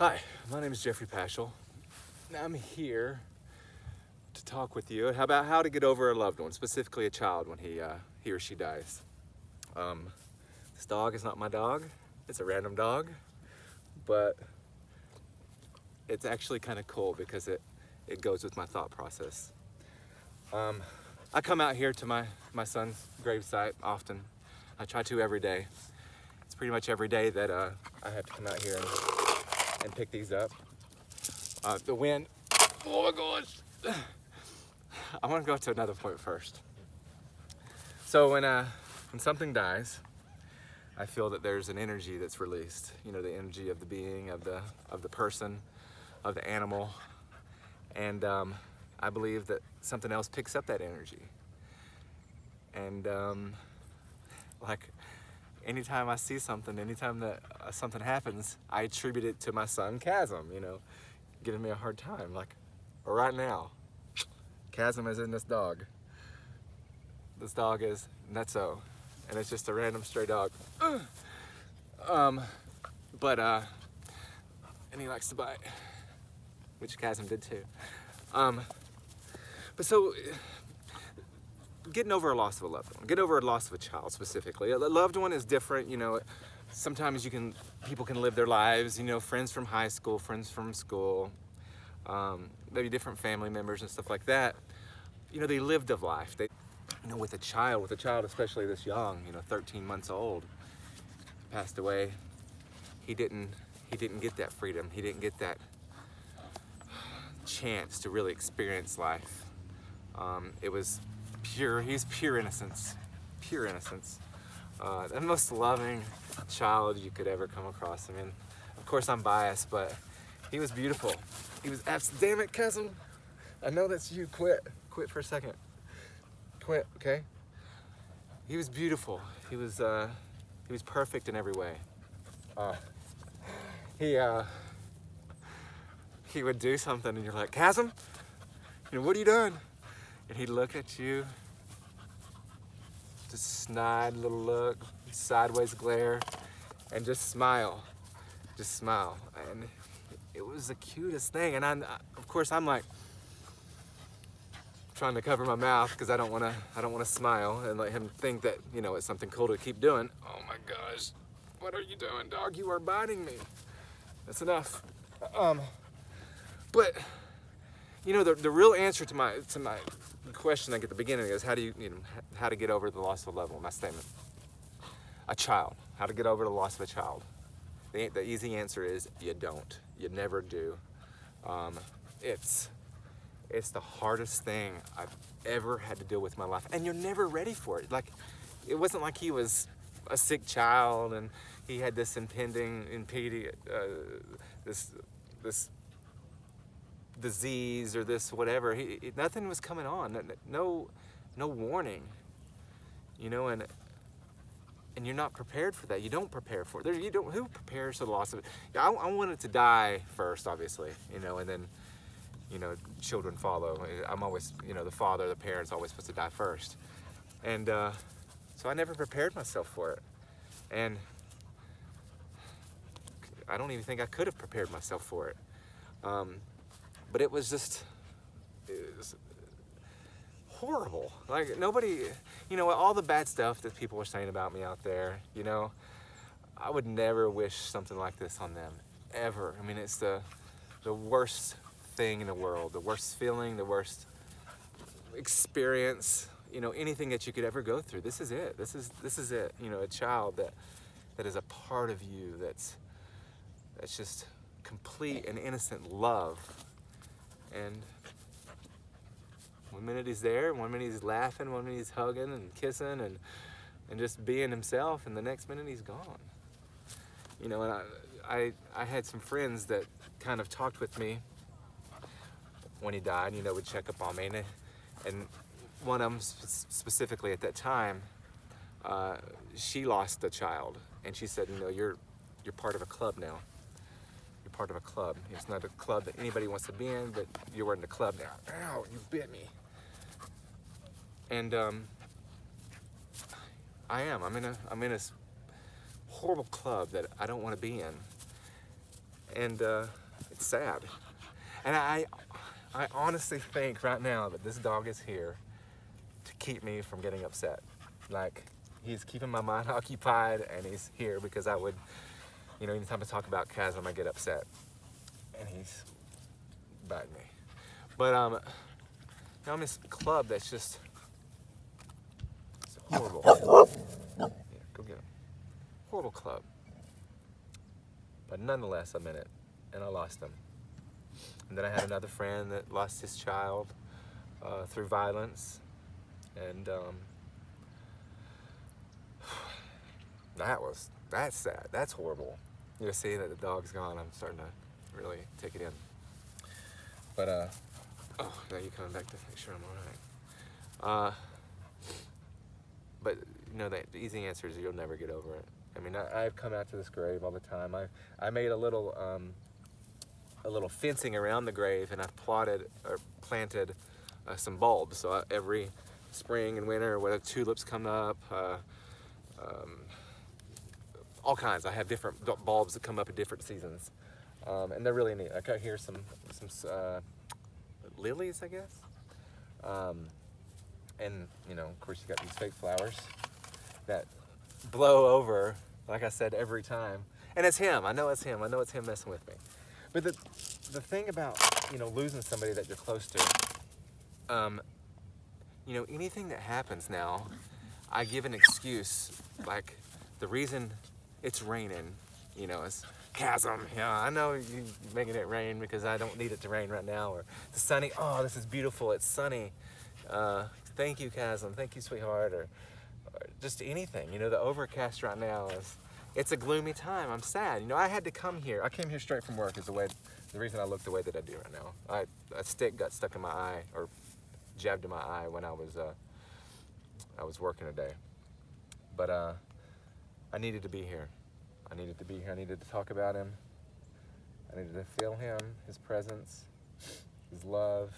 Hi, my name is Jeffrey Paschal. I'm here to talk with you about how to get over a loved one, specifically a child when he or she dies. This dog is not my dog. It's a random dog, but it's actually kind of cool because it goes with my thought process. I come out here to my son's gravesite often. I try to every day. It's pretty much every day that I have to come out here and pick these up. The wind, oh my gosh. I want to go to another point first. So when something dies, I feel that there's an energy that's released. You know, the energy of the being, of the person, of the animal, and I believe that something else picks up that energy. And like anytime I see something, anytime that something happens, I attribute it to my son Chasm. You know, giving me a hard time. Like right now, Chasm is in this dog. This dog is Nutso, and it's just a random stray dog. And he likes to bite, which Chasm did too. But so, getting over a loss of a loved one, get over a loss of a child specifically. A loved one is different, you know. Sometimes people can live their lives, you know, friends from high school, friends from school, maybe different family members and stuff like that. You know, they lived a life. You know, with a child especially this young, you know, 13 months old, passed away. He didn't get that freedom. He didn't get that chance to really experience life. It was pure. He's pure innocence. Pure innocence. The most loving child you could ever come across. I mean, of course I'm biased, but he was beautiful. He was damn it, Chasm. I know that's you. Quit for a second. Quit, okay? He was beautiful. He was perfect in every way. He would do something and you're like, Chasm, you know, what are you doing? And he'd look at you, just snide little look, sideways glare, and just smile. Just smile. And it was the cutest thing. And of course I'm like trying to cover my mouth because I don't want to smile and let him think that, you know, it's something cool to keep doing. Oh my gosh, what are you doing, dog? You are biting me. That's enough. But you know, the real answer to my question like at the beginning is how to get over the loss of a loved one. My statement. A child. How to get over the loss of a child. The easy answer is you don't. You never do. It's the hardest thing I've ever had to deal with in my life, and you're never ready for it. Like, it wasn't like he was a sick child and he had this this disease or this whatever. Nothing was coming on. No warning. You know, and you're not prepared for that. You don't prepare for it. Who prepares for the loss of it? I wanted to die first, obviously. You know, and then, you know, children follow. I'm always, you know, the parent's always supposed to die first. And so I never prepared myself for it. And I don't even think I could have prepared myself for it. But it was horrible. Like, nobody, you know, all the bad stuff that people were saying about me out there, you know, I would never wish something like this on them, ever. I mean, it's the worst thing in the world, the worst feeling, the worst experience, you know, anything that you could ever go through. This is it. This is it. You know, a child that is a part of you, that's just complete and innocent love. And one minute he's there, one minute he's laughing, one minute he's hugging and kissing and just being himself, and the next minute he's gone. You know, and I had some friends that kind of talked with me when he died, you know, would check up on me, and one of them specifically at that time, she lost a child, and she said, you know, you're part of a club now. You're part of a club. It's not a club that anybody wants to be in, but you're in the club now. Ow, you bit me. And I am. I'm in a horrible club that I don't want to be in. And it's sad. And I honestly think right now that this dog is here to keep me from getting upset. Like, he's keeping my mind occupied, and he's here because I would, you know, anytime I talk about Chasm, I get upset. And he's biting me. But I'm in this club that's just, it's horrible. Yeah, go get him. Horrible club. But nonetheless, I'm in it, and I lost him. And then I had another friend that lost his child through violence, and that's sad. That's horrible. You know, seeing that the dog's gone, I'm starting to really take it in. But oh, now you're coming back to make sure I'm all right. But you know, the easy answer is you'll never get over it. I mean, I've come out to this grave all the time. I made a little fencing around the grave, and I've planted some bulbs. So every spring and winter, when tulips come up, all kinds. I have different bulbs that come up at different seasons, and they're really neat. I got here some lilies, I guess, and you know, of course, you got these fake flowers that blow over, like I said, every time. And it's him. I know it's him. I know it's him messing with me. But the thing about, you know, losing somebody that you're close to, you know, anything that happens now, I give an excuse. Like, the reason it's raining, you know, is Chasm. Yeah, I know you're making it rain because I don't need it to rain right now. Or the sunny, oh, this is beautiful. It's sunny. Thank you, Chasm. Thank you, sweetheart. Or just anything. You know, the overcast right now it's a gloomy time. I'm sad. You know, I had to come here. I came here straight from work is the reason I look the way that I do right now. A stick got stuck in my eye, or jabbed in my eye when I was working today. But I needed to be here. I needed to be here. I needed to talk about him. I needed to feel him, his presence, his love.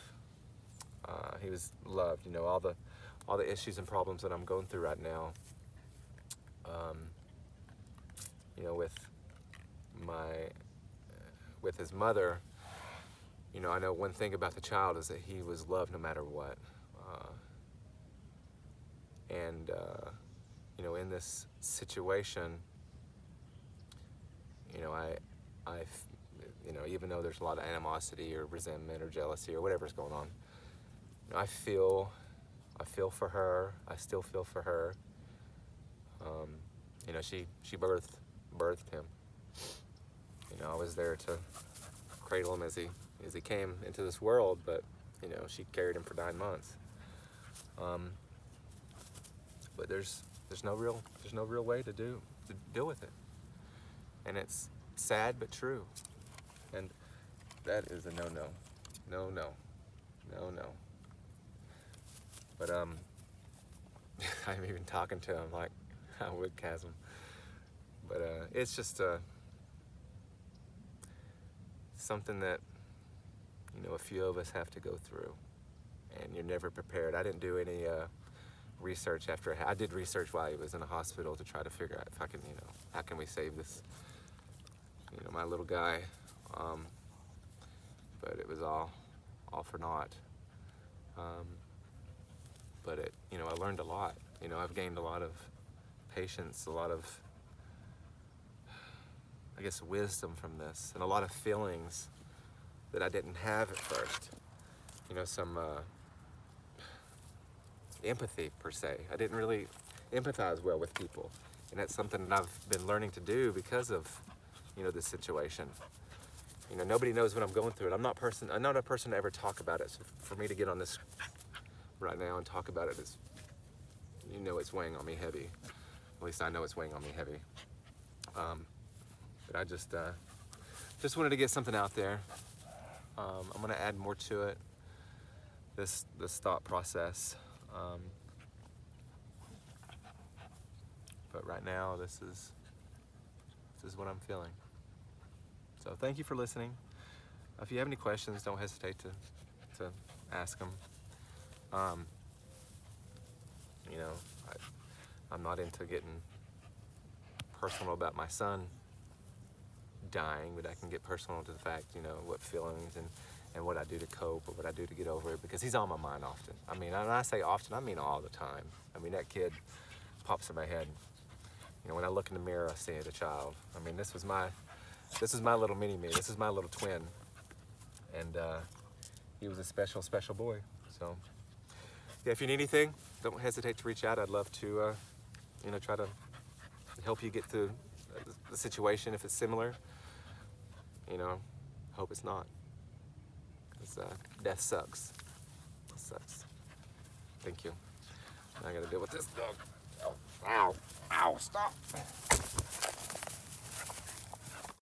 He was loved. You know, all the issues and problems that I'm going through right now. You know, with his mother, you know, I know one thing about the child is that he was loved no matter what. And you know, in this situation, you know, you know, even though there's a lot of animosity or resentment or jealousy or whatever's going on, you know, I feel for her. I still feel for her. You know, she birthed him. You know, I was there to cradle him as he came into this world, but you know, she carried him for 9 months. But there's no real way to deal with it, and it's sad but true, and that is a no. But I'm even talking to him like I would Chasm. But it's just something that, you know, a few of us have to go through, and you're never prepared. I didn't do any research after I did research while he was in a hospital to try to figure out if I can, you know, how can we save this, you know, my little guy. But it was all for naught. But it, you know, I learned a lot. You know, I've gained a lot of patience, a lot of, I guess, wisdom from this, and a lot of feelings that I didn't have at first. You know, some empathy per se. I didn't really empathize well with people, and that's something that I've been learning to do because of, you know, this situation. You know, nobody knows what I'm going through, and I'm not a person to ever talk about it. So for me to get on this right now and talk about it is, you know, it's weighing on me heavy. At least I know it's weighing on me heavy. But I just wanted to get something out there. I'm gonna add more to it. This thought process. But right now, this is what I'm feeling. So thank you for listening. If you have any questions, don't hesitate to ask them. You know, I'm not into getting personal about my son dying, but I can get personal to the fact, you know, what feelings and what I do to cope or what I do to get over it, because he's on my mind often. I mean, when I say often, I mean all the time. I mean, that kid pops in my head. You know, when I look in the mirror, I see the child. I mean, this is my little mini-me. This is my little twin. And he was a special, special boy. So, yeah, if you need anything, don't hesitate to reach out. I'd love to, you know, try to help you get through the situation if it's similar. You know, hope it's not. Because death sucks. It sucks. Thank you. I gotta deal with this dog. Ow, ow, ow, stop.